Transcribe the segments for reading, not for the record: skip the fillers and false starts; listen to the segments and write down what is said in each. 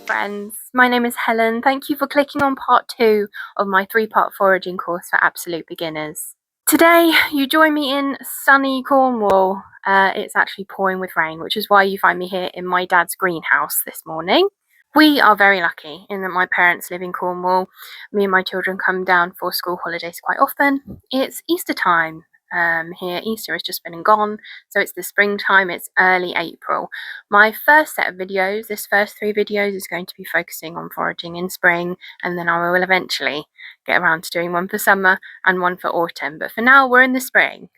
friends, my name is Helen. Thank you for clicking on part 2 of my 3-part foraging course for absolute beginners. Today you join me in sunny Cornwall. It's actually pouring with rain, which is why you find me here in my dad's greenhouse this morning. We are very lucky in that my parents live in Cornwall. Me and my children come down for school holidays quite often. It's Easter time. Here Easter has just been and gone, so it's the springtime. It's early April. My first set of videos, this first 3 videos, is going to be focusing on foraging in spring, and then I will eventually get around to doing one for summer and one for autumn, but for now we're in the spring.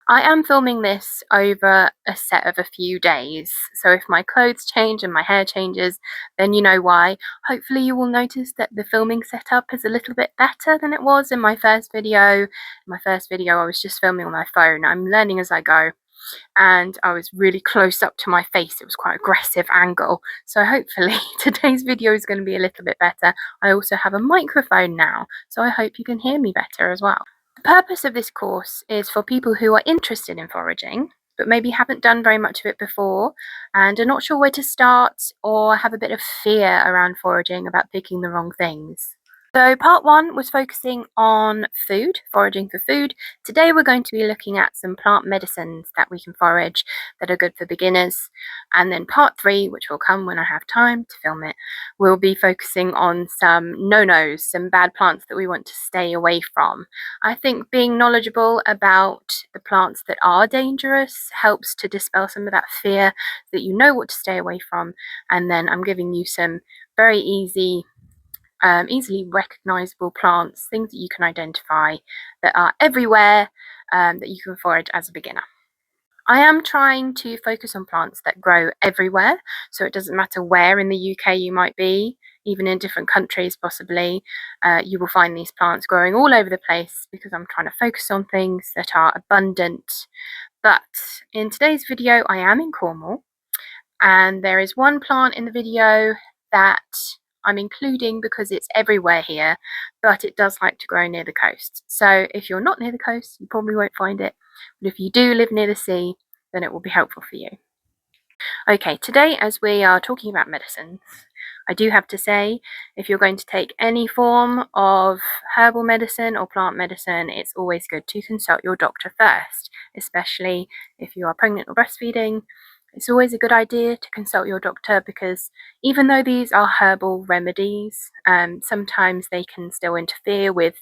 I am filming this over a set of a few days, so if my clothes change and my hair changes, then you know why. Hopefully you will notice that the filming setup is a little bit better than it was in my first video. In my first video I was just filming on my phone. I'm learning as I go, and I was really close up to my face. It was quite an aggressive angle, so hopefully today's video is going to be a little bit better. I also have a microphone now, so I hope you can hear me better as well. The purpose of this course is for people who are interested in foraging, but maybe haven't done very much of it before and are not sure where to start, or have a bit of fear around foraging about picking the wrong things. So part 1 was focusing on food, foraging for food. Today we're going to be looking at some plant medicines that we can forage that are good for beginners. And then part 3, which will come when I have time to film it, we'll be focusing on some no-nos, some bad plants that we want to stay away from. I think being knowledgeable about the plants that are dangerous helps to dispel some of that fear, so that you know what to stay away from. And then I'm giving you some very easily recognizable plants, things that you can identify that are everywhere, that you can forage as a beginner. I am trying to focus on plants that grow everywhere, so it doesn't matter where in the UK you might be, even in different countries possibly, you will find these plants growing all over the place, because I'm trying to focus on things that are abundant. But in today's video I am in Cornwall, and there is one plant in the video that I'm including because it's everywhere here, but it does like to grow near the coast. So if you're not near the coast, you probably won't find it, but if you do live near the sea, then it will be helpful for you. Okay, today as we are talking about medicines, I do have to say, if you're going to take any form of herbal medicine or plant medicine, it's always good to consult your doctor first, especially if you are pregnant or breastfeeding. It's always a good idea to consult your doctor, because even though these are herbal remedies, sometimes they can still interfere with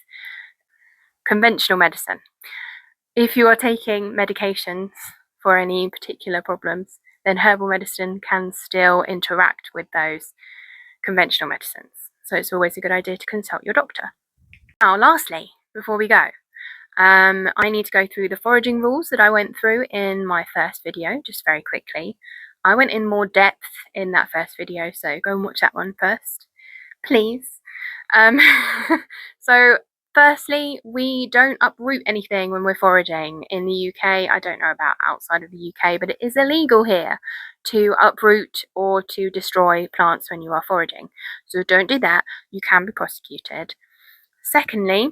conventional medicine. If you are taking medications for any particular problems, then herbal medicine can still interact with those conventional medicines. So it's always a good idea to consult your doctor. Now, lastly, before we go, I need to go through the foraging rules that I went through in my first video, just very quickly. I went in more depth in that first video, so go and watch that one first, please. So firstly, we don't uproot anything when we're foraging. In the UK, I don't know about outside of the UK, but it is illegal here to uproot or to destroy plants when you are foraging. So don't do that, you can be prosecuted. Secondly,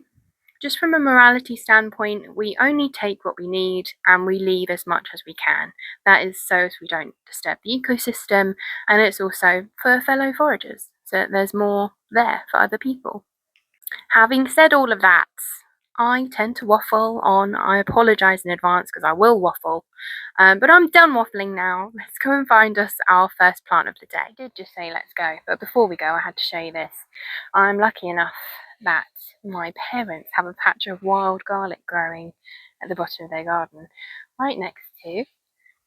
just from a morality standpoint, we only take what we need and we leave as much as we can. That is so as we don't disturb the ecosystem, and it's also for fellow foragers, so that there's more there for other people. Having said all of that, I tend to waffle on. I apologise in advance because I will waffle, but I'm done waffling now. Let's go and find us our first plant of the day. I did just say let's go, but before we go I had to show you this. I'm lucky enough that my parents have a patch of wild garlic growing at the bottom of their garden, right next to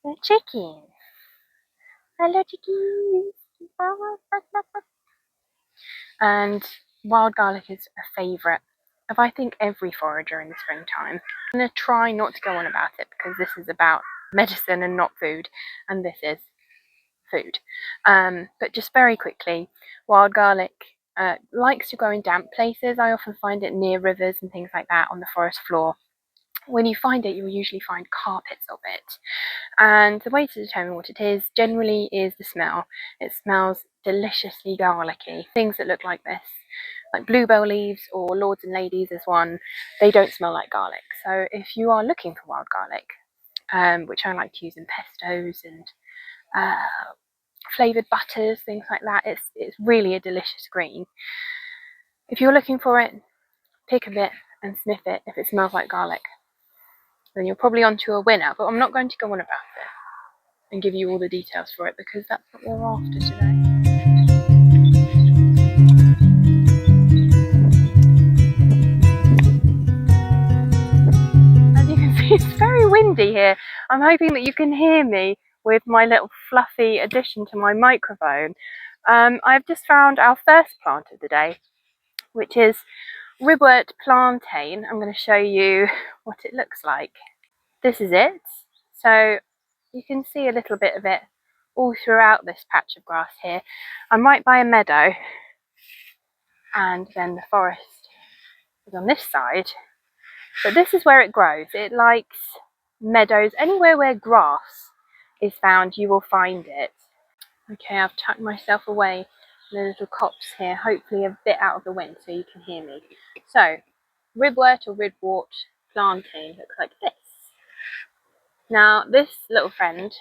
the chickens. Hello chickies! And wild garlic is a favourite of, I think, every forager in the springtime. I'm going to try not to go on about it because this is about medicine and not food, and this is food. But just very quickly, wild garlic likes to grow in damp places. I often find it near rivers and things like that on the forest floor. When you find it, you'll usually find carpets of it. And the way to determine what it is generally is the smell. It smells deliciously garlicky. Things that look like this, like bluebell leaves or lords and ladies is one, they don't smell like garlic. So if you are looking for wild garlic, which I like to use in pestos and flavoured butters, things like that. It's really a delicious green. If you're looking for it, pick a bit and sniff it. If it smells like garlic, then you're probably onto a winner. But I'm not going to go on about it and give you all the details for it, because that's what we're after today. As you can see, it's very windy here. I'm hoping that you can hear me with my little fluffy addition to my microphone. I've just found our first plant of the day, which is ribwort plantain. I'm going to show you what it looks like. This is it. So you can see a little bit of it all throughout this patch of grass here. I'm right by a meadow, and then the forest is on this side. But this is where it grows. It likes meadows. Anywhere where grass is found, you will find it. Okay, I've tucked myself away in the little copse here, hopefully a bit out of the wind so you can hear me. So, ribwort or ribwort plantain looks like this. Now, this little friend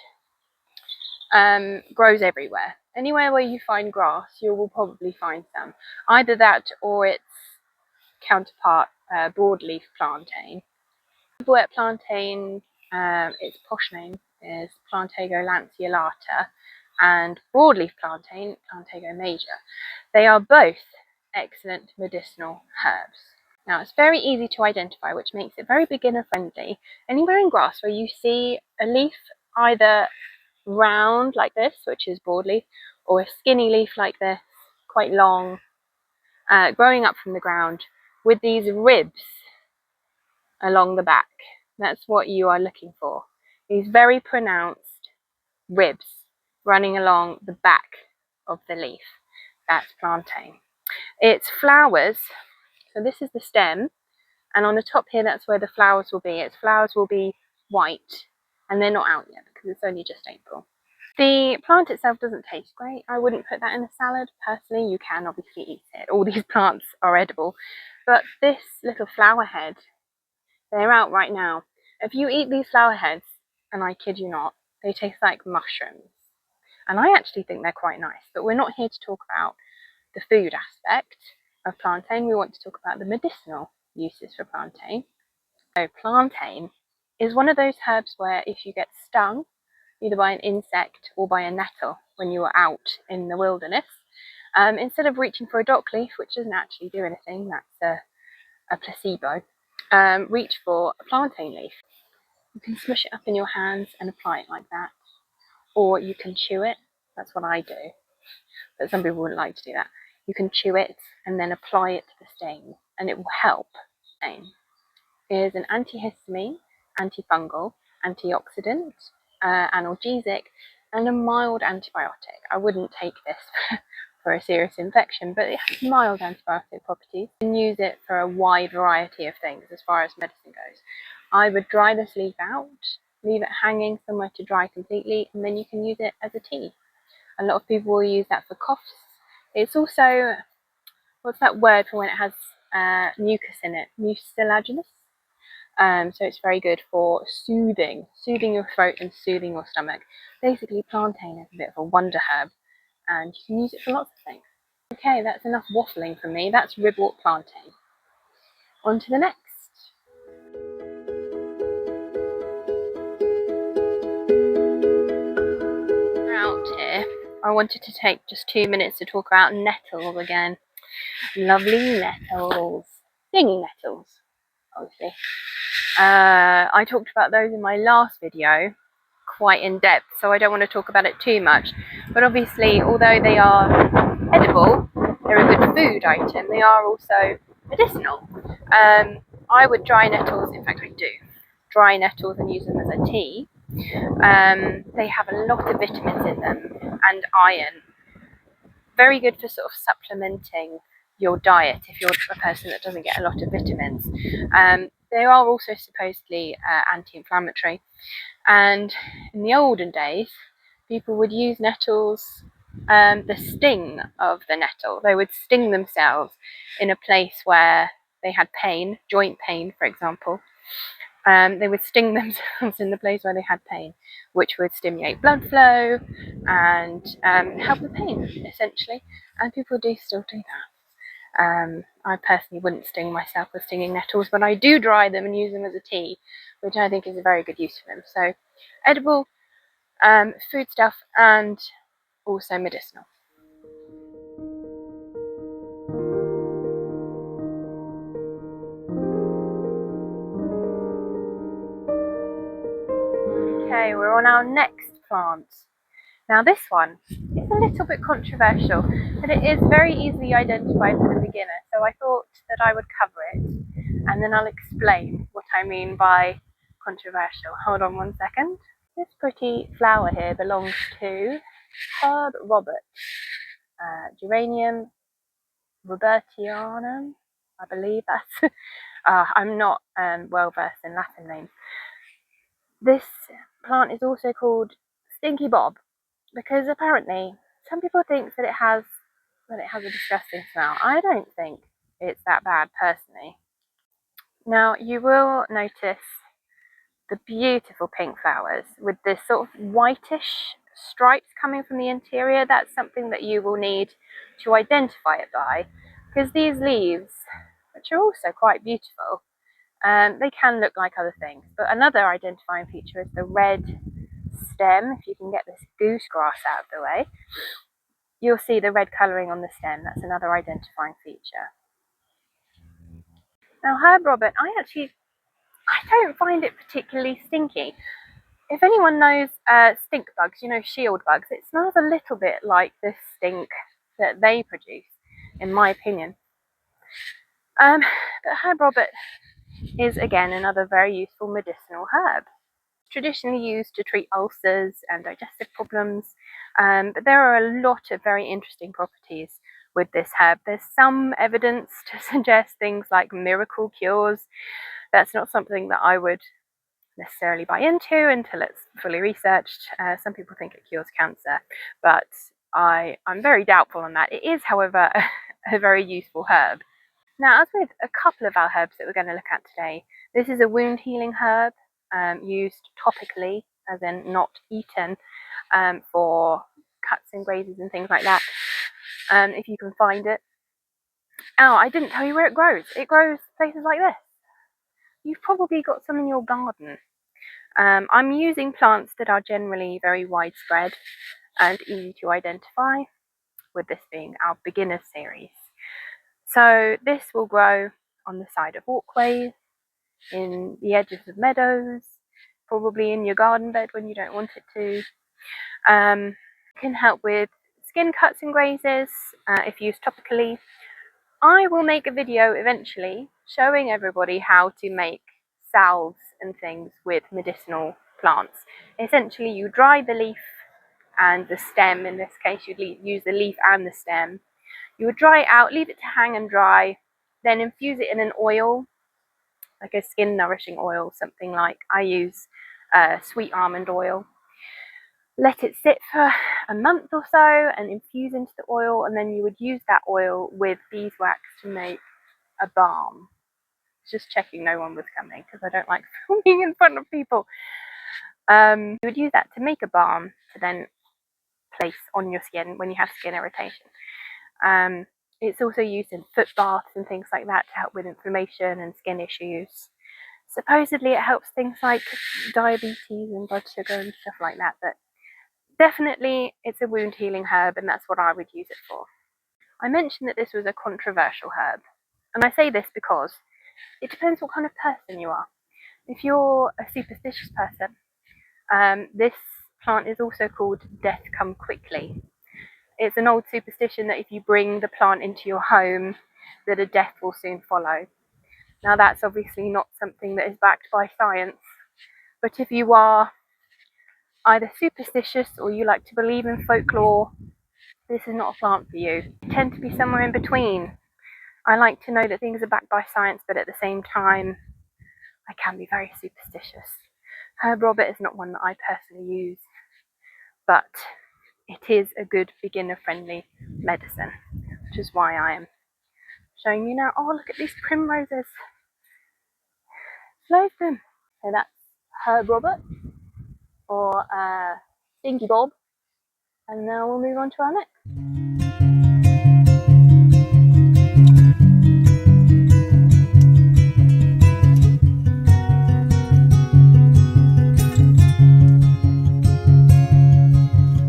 grows everywhere. Anywhere where you find grass, you will probably find some. Either that or its counterpart, broadleaf plantain. Ribwort plantain, its posh name is Plantago lanceolata, and broadleaf plantain, Plantago major. They are both excellent medicinal herbs. Now, it's very easy to identify, which makes it very beginner friendly. Anywhere in grass where you see a leaf either round like this, which is broadleaf, or a skinny leaf like this, quite long, growing up from the ground with these ribs along the back, that's what you are looking for. These very pronounced ribs running along the back of the leaf. That's plantain. Its flowers, so this is the stem, and on the top here, that's where the flowers will be. Its flowers will be white, and they're not out yet because it's only just April. The plant itself doesn't taste great. I wouldn't put that in a salad. Personally, you can obviously eat it. All these plants are edible. But this little flower head, they're out right now. If you eat these flower heads, and I kid you not, they taste like mushrooms. And I actually think they're quite nice. But we're not here to talk about the food aspect of plantain. We want to talk about the medicinal uses for plantain. So plantain is one of those herbs where if you get stung, either by an insect or by a nettle when you are out in the wilderness, instead of reaching for a dock leaf, which doesn't actually do anything, that's a placebo, reach for a plantain leaf. You can smush it up in your hands and apply it like that, or you can chew it. That's what I do, but some people wouldn't like to do that. You can chew it and then apply it to the stain, and it will help. Stain is an antihistamine, antifungal, antioxidant, analgesic, and a mild antibiotic. I wouldn't take this for a serious infection, but it has mild antibiotic properties. You can use it for a wide variety of things as far as medicine goes. I would dry this leaf out, leave it hanging somewhere to dry completely, and then you can use it as a tea. A lot of people will use that for coughs. It's also, what's that word for when it has mucus in it? Mucilaginous. So it's very good for soothing your throat and soothing your stomach. Basically, plantain is a bit of a wonder herb, and you can use it for lots of things. Okay, that's enough waffling from me. That's ribwort plantain. On to the next. Out here, I wanted to take just 2 minutes to talk about nettles again. Lovely nettles. Stinging nettles, obviously. I talked about those in my last video quite in depth, so I don't want to talk about it too much. But obviously, although they are edible, they're a good food item, they are also medicinal. I would dry nettles, in fact I do, dry nettles and use them as a tea. They have a lot of vitamins in them and iron. Very good for sort of supplementing your diet if you're a person that doesn't get a lot of vitamins. They are also supposedly anti-inflammatory, and in the olden days people would use nettles, the sting of the nettle, they would sting themselves in a place where they had pain, joint pain for example, They would sting themselves in the place where they had pain, which would stimulate blood flow and help with pain, essentially. And people do still do that. I personally wouldn't sting myself with stinging nettles, but I do dry them and use them as a tea, which I think is a very good use for them. So edible, food stuff, and also medicinal. Okay, we're on our next plant. Now this one is a little bit controversial, but it is very easily identified for the beginner, so I thought that I would cover it, and then I'll explain what I mean by controversial. Hold on one second. This pretty flower here belongs to Herb Robert, Geranium Robertianum, I believe that's. I'm not well versed in Latin names. This plant is also called Stinky Bob because apparently some people think that it has a disgusting smell. I don't think it's that bad personally. Now you will notice the beautiful pink flowers with this sort of whitish stripes coming from the interior. That's something that you will need to identify it by, because these leaves, which are also quite beautiful, they can look like other things. But another identifying feature is the red stem. If you can get this goose grass out of the way, you'll see the red colouring on the stem. That's another identifying feature. Now Herb Robert, I don't find it particularly stinky. If anyone knows stink bugs, you know, shield bugs, it smells a little bit like the stink that they produce, in my opinion. But Herb Robert is again another very useful medicinal herb. Traditionally used to treat ulcers and digestive problems, but there are a lot of very interesting properties with this herb. There's some evidence to suggest things like miracle cures. That's not something that I would necessarily buy into until it's fully researched. Some people think it cures cancer, but I'm very doubtful on that. It is, however, a very useful herb. Now, as with a couple of our herbs that we're going to look at today, this is a wound healing herb used topically, as in not eaten, for cuts and grazes and things like that, if you can find it. Oh, I didn't tell you where it grows. It grows places like this. You've probably got some in your garden. I'm using plants that are generally very widespread and easy to identify, with this being our beginner series. So this will grow on the side of walkways, in the edges of meadows, probably in your garden bed when you don't want it to. Can help with skin cuts and grazes if used topically. I will make a video eventually showing everybody how to make salves and things with medicinal plants. Essentially, you dry the leaf and the stem. In this case, you'd use the leaf and the stem. You would dry it out, leave it to hang and dry, then infuse it in an oil, like a skin nourishing oil, something like I use sweet almond oil. Let it sit for a month or so and infuse into the oil, and then you would use that oil with beeswax to make a balm. Just checking no one was coming because I don't like filming in front of people. You would use that to make a balm to then place on your skin when you have skin irritation. It's also used in foot baths and things like that to help with inflammation and skin issues. Supposedly it helps things like diabetes and blood sugar and stuff like that, but definitely it's a wound healing herb, and that's what I would use it for. I mentioned that this was a controversial herb, and I say this because it depends what kind of person you are. If you're a superstitious person, this plant is also called death come quickly. It's an old superstition that if you bring the plant into your home, that a death will soon follow. Now that's obviously not something that is backed by science, but if you are either superstitious or you like to believe in folklore, this is not a plant for you. You tend to be somewhere in between. I like to know that things are backed by science, but at the same time, I can be very superstitious. Herb Robert is not one that I personally use, but it is a good beginner-friendly medicine, which is why I am showing you now. Oh, look at these primroses. Loads of them. So that's Herb Robert or Stinky Bob. And now we'll move on to our next.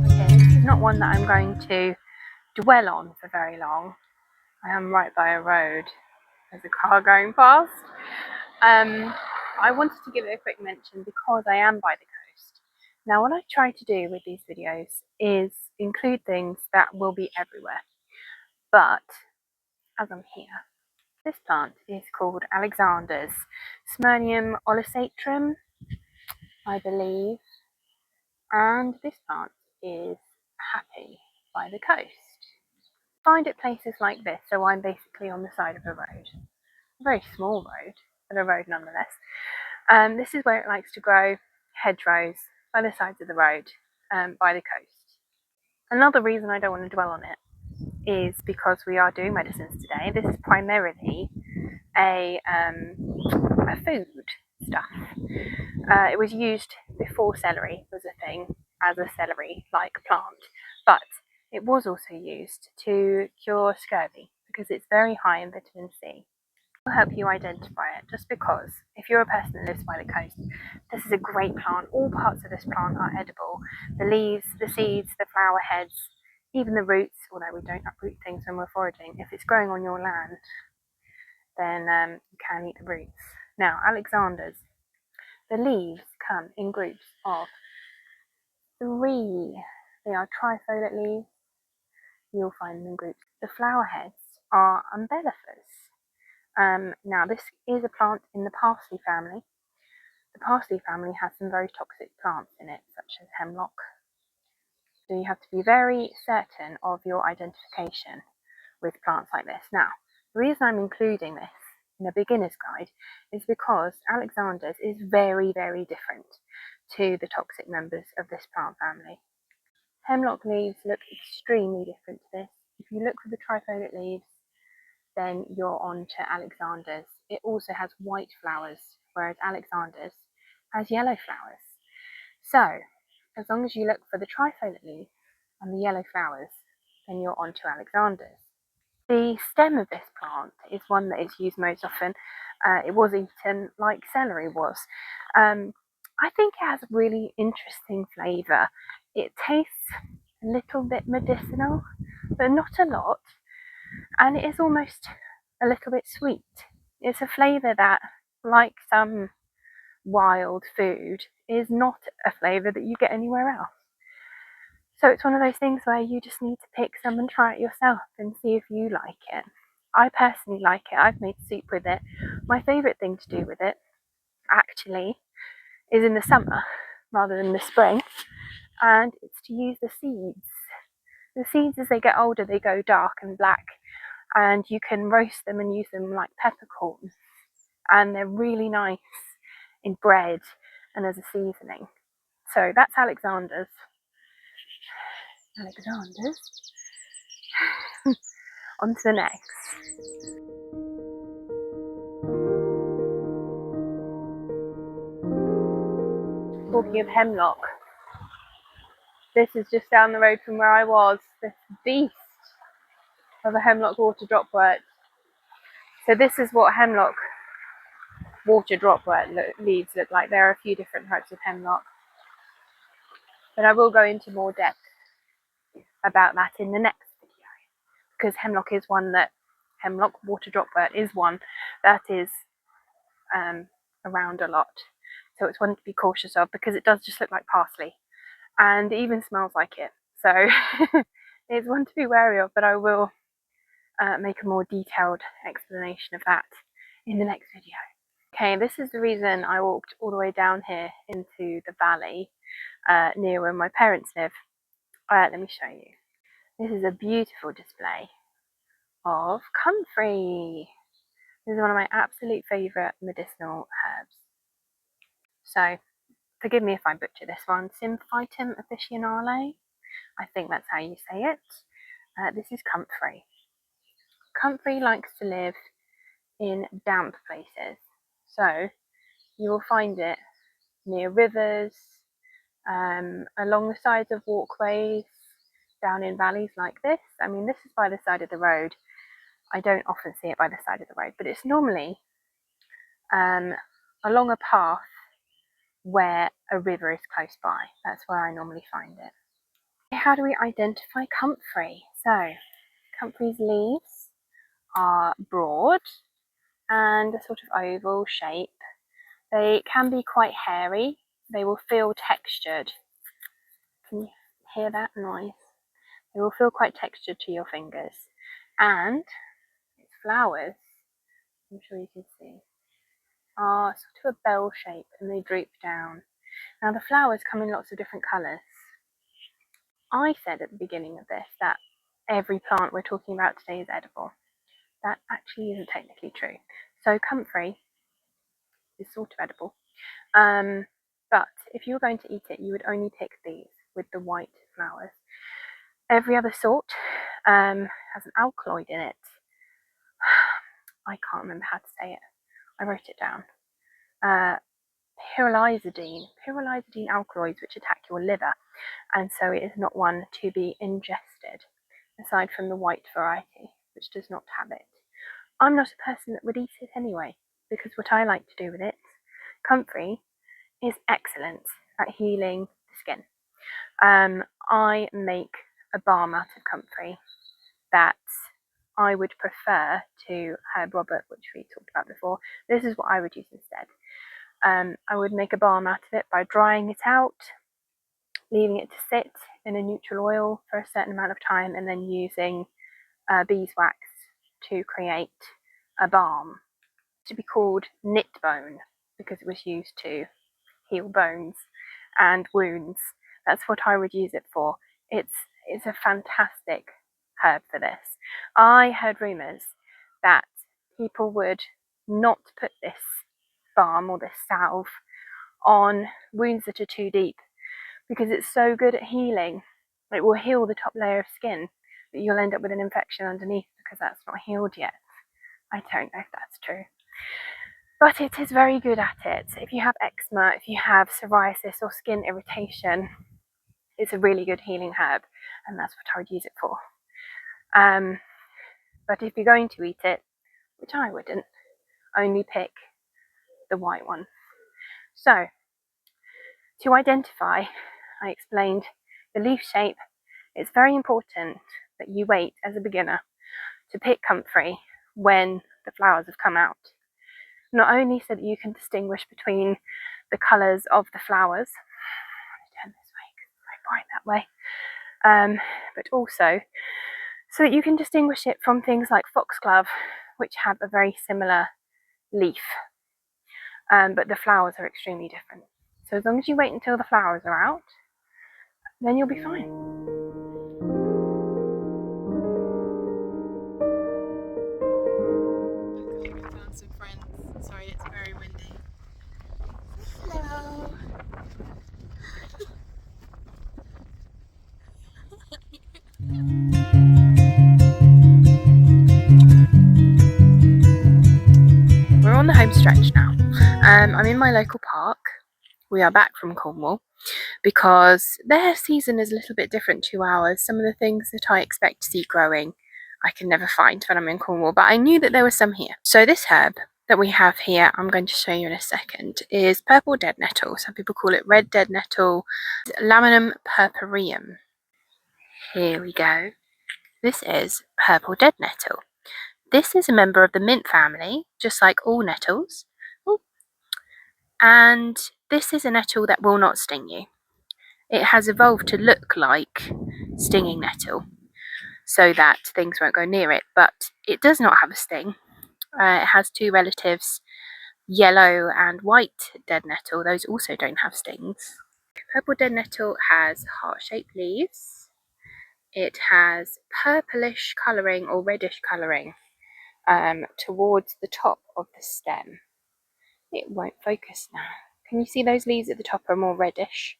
Okay, this is not one that I'm going to dwell on for very long. I am right by a road. There's a car going past. I wanted to give it a quick mention because I am by the coast. Now, what I try to do with these videos is include things that will be everywhere. But as I'm here, this plant is called Alexander's Smyrnium olisatrum, I believe, and this plant is happy by the coast. Find it places like this, so I'm basically on the side of a road, a very small road, but a road nonetheless. This is where it likes to grow, hedgerows, by the sides of the road, by the coast. Another reason I don't want to dwell on it is because we are doing medicines today. This is primarily a food stuff. It was used before celery was a thing as a celery-like plant, but it was also used to cure scurvy because it's very high in vitamin C. Will help you identify it, just because if you're a person that lives by the coast, this is a great plant. All parts of this plant are edible. The leaves, the seeds, the flower heads, even the roots, although we don't uproot things when we're foraging. If it's growing on your land, then you can eat the roots. Now, Alexander's, the leaves come in groups of 3. They are trifoliate leaves. You'll find them in groups. The flower heads are umbellifers. Now, this is a plant in the parsley family. The parsley family has some very toxic plants in it, such as hemlock. So you have to be very certain of your identification with plants like this. Now, the reason I'm including this in a beginner's guide is because Alexander's is very, very different to the toxic members of this plant family. Hemlock leaves look extremely different to this. If you look for the trifoliate leaves, then you're on to Alexander's. It also has white flowers, whereas Alexander's has yellow flowers. So, as long as you look for the trifoliate leaf and the yellow flowers, then you're on to Alexander's. The stem of this plant is one that is used most often. It was eaten like celery was. I think it has a really interesting flavour. It tastes a little bit medicinal, but not a lot. And it is almost a little bit sweet. It's a flavour that, like some wild food, is not a flavour that you get anywhere else. So it's one of those things where you just need to pick some and try it yourself and see if you like it. I personally like it. I've made soup with it. My favourite thing to do with it, actually, is in the summer rather than the spring, and it's to use the seeds. The seeds, as they get older, they go dark and black, and you can roast them and use them like peppercorns, and they're really nice in bread and as a seasoning. So that's Alexander's. On to the next. Talking of hemlock, this is just down the road from where I was, this beast of a hemlock water dropwort. So this is what hemlock water dropwort leaves look like. There are a few different types of hemlock, but I will go into more depth about that in the next video, because hemlock water dropwort is one that is around a lot. So it's one to be cautious of because it does just look like parsley and it even smells like it. So it's one to be wary of, but I will make a more detailed explanation of that in the next video. Okay, this is the reason I walked all the way down here into the valley near where my parents live. Let me show you. This is a beautiful display of comfrey. This is one of my absolute favourite medicinal herbs. So, forgive me if I butcher this one. Symphytum officinale. I think that's how you say it. This is comfrey. Comfrey likes to live in damp places. So, you will find it near rivers, along the sides of walkways, down in valleys like this. I mean, this is by the side of the road. I don't often see it by the side of the road, but it's normally along a path where a river is close by. That's where I normally find it. How do we identify comfrey? So, comfrey's leaves are broad and a sort of oval shape. They can be quite hairy. They will feel textured. Can you hear that noise? They will feel quite textured to your fingers. And its flowers, I'm sure you can see, are sort of a bell shape and they droop down. Now the flowers come in lots of different colours. I said at the beginning of this that every plant we're talking about today is edible. That actually isn't technically true. So comfrey is sort of edible. But if you were going to eat it, you would only pick these with the white flowers. Every other sort has an alkaloid in it. I can't remember how to say it. I wrote it down. Pyrrolizidine alkaloids which attack your liver, and so it is not one to be ingested, aside from the white variety, which does not have it. I'm not a person that would eat it anyway, because what I like to do with it, comfrey, is excellent at healing the skin. I make a balm out of comfrey that I would prefer to herb Robert, which we talked about before. This is what I would use instead. I would make a balm out of it by drying it out, leaving it to sit in a neutral oil for a certain amount of time, and then using beeswax to create a balm. To be called knit bone because it was used to heal bones and wounds. That's what I would use it for. It's a fantastic herb for this. I heard rumours that people would not put this balm or this salve on wounds that are too deep because it's so good at healing. It will heal the top layer of skin, but you'll end up with an infection underneath because that's not healed yet. I don't know if that's true, but it is very good at it. If you have eczema, if you have psoriasis or skin irritation, it's a really good healing herb, and that's what I would use it for. But if you're going to eat it, which I wouldn't, only pick the white one. So, to identify, I explained the leaf shape. It's very important that you wait as a beginner to pick comfrey when the flowers have come out. Not only so that you can distinguish between the colours of the flowers, turn this way because it's very bright that way, but also so that you can distinguish it from things like foxglove, which have a very similar leaf, but the flowers are extremely different. So as long as you wait until the flowers are out, then you'll be fine. I found some friends. Sorry, it's very windy. Hello. We're on the home stretch now. I'm in my local park. We are back from Cornwall because their season is a little bit different to ours. Some of the things that I expect to see growing I can never find when I'm in Cornwall, but I knew that there were some here. So this herb that we have here, I'm going to show you in a second, is purple dead nettle. Some people call it red dead nettle, Laminum purpureum. Here we go. This is purple dead nettle. This is a member of the mint family, just like all nettles. Ooh. And this is a nettle that will not sting you. It has evolved to look like stinging nettle so that things won't go near it, but it does not have a sting. It has two relatives, yellow and white dead nettle. Those also don't have stings. Purple dead nettle has heart-shaped leaves. It has purplish colouring or reddish colouring towards the top of the stem. It won't focus now. Can you see those leaves at the top are more reddish?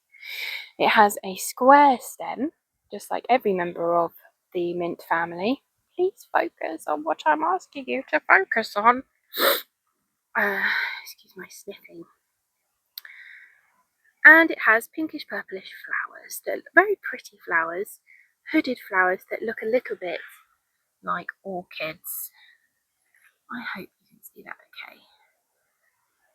It has a square stem, just like every member of the mint family. Please focus on what I'm asking you to focus on. Excuse my sniffing. and it has pinkish purplish flowers, that very pretty flowers, hooded flowers that look a little bit like orchids. I hope you can see that okay.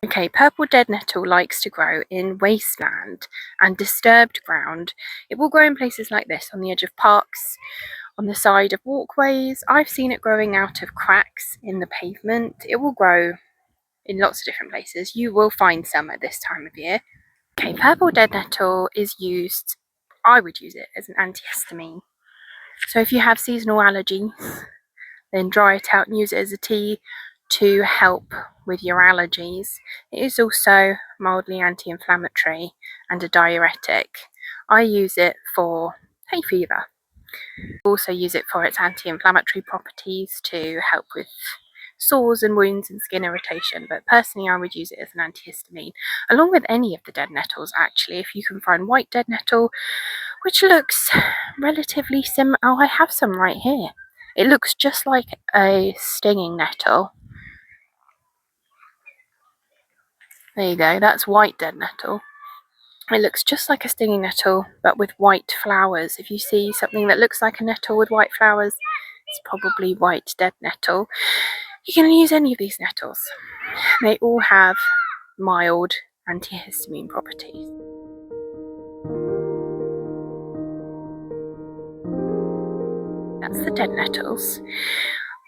Okay, purple dead nettle likes to grow in wasteland and disturbed ground. It will grow in places like this, on the edge of parks, on the side of walkways. I've seen it growing out of cracks in the pavement. It will grow in lots of different places. You will find some at this time of year. Okay, purple dead nettle is used, I would use it as an antihistamine. So if you have seasonal allergies, then dry it out and use it as a tea to help with your allergies. It is also mildly anti-inflammatory and a diuretic. I use it for hay fever. Also use it for its anti-inflammatory properties to help with sores and wounds and skin irritation, but personally I would use it as an antihistamine along with any of the dead nettles. Actually, if you can find white dead nettle, which looks relatively similar. Oh, I have some right here. It looks just like a stinging nettle. There you go, that's white dead nettle. It looks just like a stinging nettle, but with white flowers. If you see something that looks like a nettle with white flowers, it's probably white dead nettle. You can use any of these nettles. They all have mild antihistamine properties. That's the dead nettles.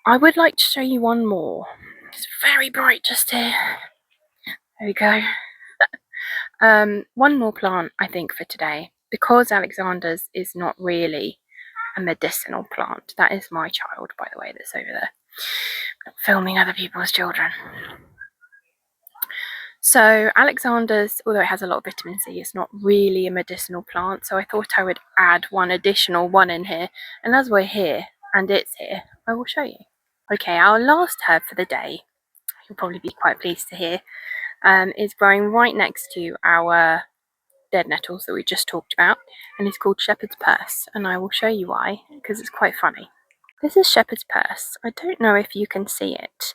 I would like to show you one more. It's very bright just here. There we go. One more plant, I think, for today, because Alexander's is not really a medicinal plant. That is my child, by the way, that's over there. I'm not filming other people's children. So Alexander's, although it has a lot of vitamin C, it's not really a medicinal plant. So I thought I would add one additional one in here. And as we're here, and it's here, I will show you. Okay, our last herb for the day, you'll probably be quite pleased to hear, is growing right next to our dead nettles that we just talked about, and it's called shepherd's purse, and I will show you why, because it's quite funny. This is shepherd's purse. I don't know if you can see it.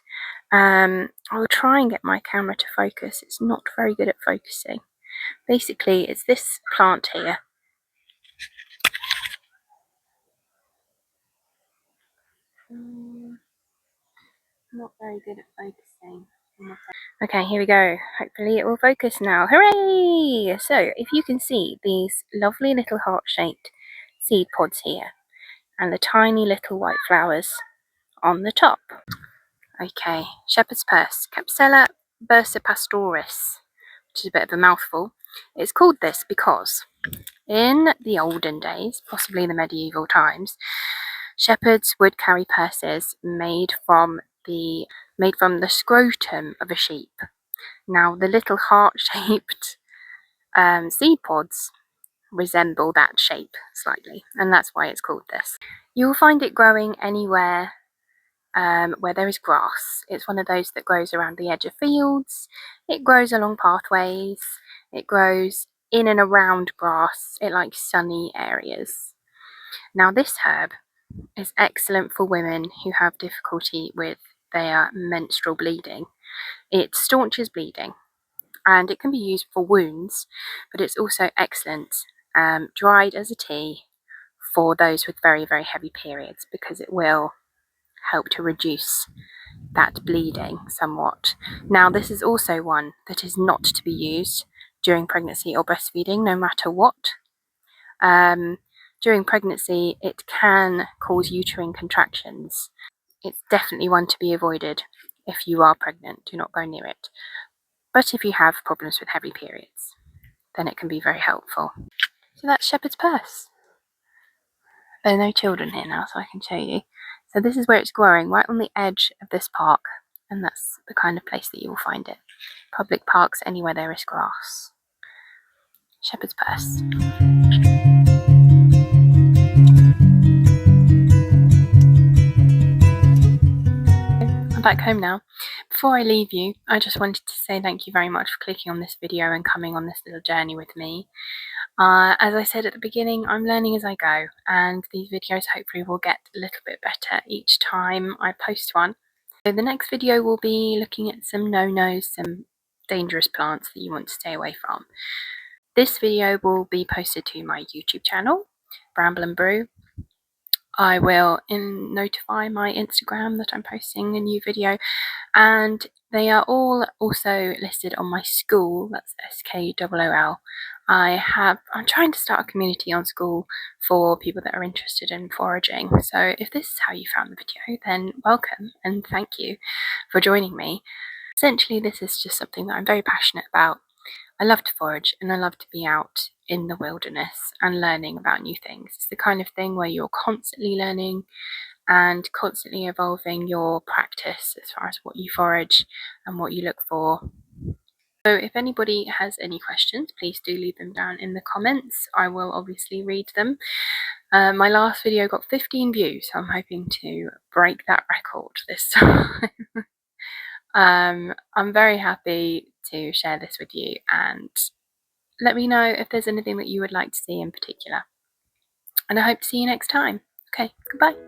I'll try and get my camera to focus. It's not very good at focusing. Basically, it's this plant here. Not very good at focusing. Okay, here we go. Hopefully it will focus now. Hooray! So, if you can see these lovely little heart-shaped seed pods here, and the tiny little white flowers on the top. Okay, shepherd's purse, Capsella bursipastoris, which is a bit of a mouthful. It's called this because in the olden days, possibly the medieval times, shepherds would carry purses made from the scrotum of a sheep. Now, the little heart-shaped seed pods resemble that shape slightly, and that's why it's called this. You'll find it growing anywhere where there is grass. It's one of those that grows around the edge of fields. It grows along pathways. It grows in and around grass. It likes sunny areas. Now, this herb is excellent for women who have difficulty with their menstrual bleeding. It staunches bleeding, and it can be used for wounds, but it's also excellent dried as a tea for those with very, very heavy periods, because it will help to reduce that bleeding somewhat. Now, this is also one that is not to be used during pregnancy or breastfeeding, no matter what. During pregnancy, it can cause uterine contractions. It's definitely one to be avoided if you are pregnant. Do not go near it. But if you have problems with heavy periods, then it can be very helpful. So that's shepherd's purse. There are no children here now, so I can show you. So this is where it's growing, right on the edge of this park, and that's the kind of place that you will find it. Public parks, anywhere there is grass. Shepherd's purse. I'm back home now. Before I leave you, I just wanted to say thank you very much for clicking on this video and coming on this little journey with me. As I said at the beginning, I'm learning as I go, and these videos hopefully will get a little bit better each time I post one. So the next video will be looking at some no-nos, some dangerous plants that you want to stay away from. This video will be posted to my YouTube channel, Bramble and Brew. I will notify my Instagram that I'm posting a new video, and they are all also listed on my school. That's SKOOL. I'm trying to start a community on school for people that are interested in foraging. So if this is how you found the video, then welcome and thank you for joining me. Essentially, this is just something that I'm very passionate about. I love to forage and I love to be out in the wilderness and learning about new things. It's the kind of thing where you're constantly learning and constantly evolving your practice as far as what you forage and what you look for. So if anybody has any questions, please do leave them down in the comments. I will obviously read them. My last video got 15 views, so I'm hoping to break that record this time. I'm very happy to share this with you, and let me know if there's anything that you would like to see in particular. And I hope to see you next time. Okay, goodbye.